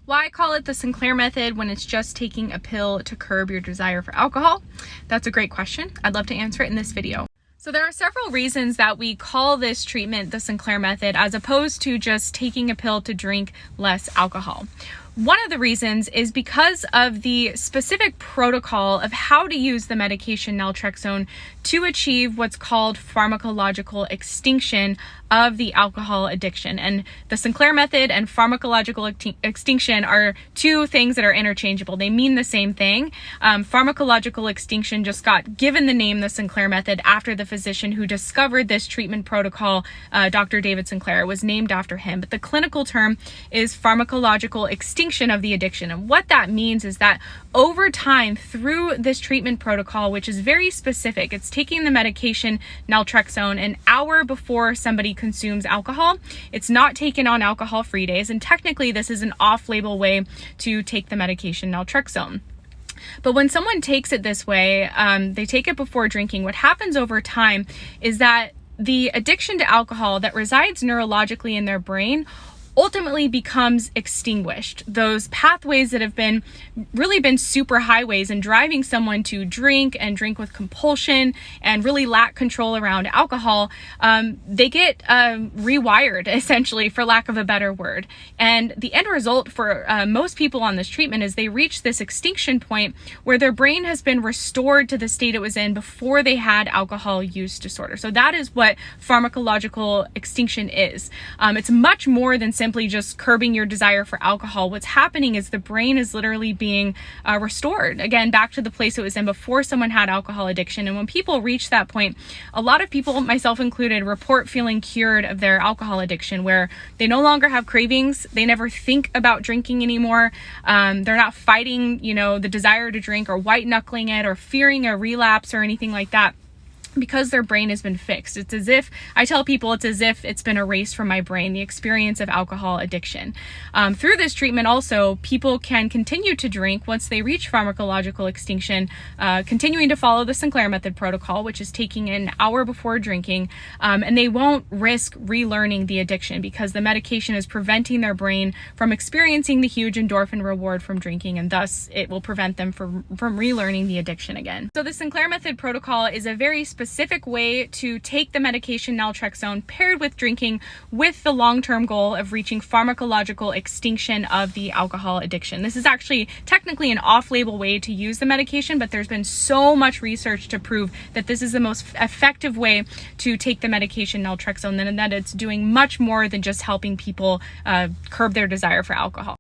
Why call it the Sinclair Method when it's just taking a pill to curb your desire for alcohol? That's a great question. I'd love to answer it in this video. So there are several reasons that we call this treatment the Sinclair Method as opposed to just taking a pill to drink less alcohol. One of the reasons is because of the specific protocol of how to use the medication naltrexone to achieve what's called pharmacological extinction of the alcohol addiction. And the Sinclair Method and pharmacological extinction are two things that are interchangeable. They mean the same thing. Pharmacological extinction just got given the name the Sinclair Method after the physician who discovered this treatment protocol, Dr. David Sinclair. It was named after him. But the clinical term is pharmacological extinction of the addiction. And what that means is that over time through this treatment protocol, which is very specific, it's taking the medication naltrexone an hour before somebody consumes alcohol. It's not taken on alcohol-free days, and technically this is an off-label way to take the medication naltrexone. But when someone takes it this way, they take it before drinking, what happens over time is that the addiction to alcohol that resides neurologically in their brain ultimately becomes extinguished. Those pathways that have been super highways and driving someone to drink and drink with compulsion and really lack control around alcohol, they get rewired, essentially, for lack of a better word. And the end result for most people on this treatment is they reach this extinction point where their brain has been restored to the state it was in before they had alcohol use disorder. So that is what pharmacological extinction is. It's much more than simply just curbing your desire for alcohol. What's happening is the brain is literally being restored, again, back to the place it was in before someone had alcohol addiction. And when people reach that point, a lot of people, myself included, report feeling cured of their alcohol addiction, where they no longer have cravings, they never think about drinking anymore, they're not fighting, the desire to drink or white knuckling it or fearing a relapse or anything like that, because their brain has been fixed. It's as if, I tell people, it's as if it's been erased from my brain, the experience of alcohol addiction. Through this treatment also, people can continue to drink once they reach pharmacological extinction, continuing to follow the Sinclair Method protocol, which is taking an hour before drinking, and they won't risk relearning the addiction because the medication is preventing their brain from experiencing the huge endorphin reward from drinking, and thus it will prevent them from relearning the addiction again. So the Sinclair Method protocol is a very specific way to take the medication naltrexone paired with drinking with the long-term goal of reaching pharmacological extinction of the alcohol addiction. This is actually technically an off-label way to use the medication, but there's been so much research to prove that this is the most effective way to take the medication naltrexone, and that it's doing much more than just helping people curb their desire for alcohol.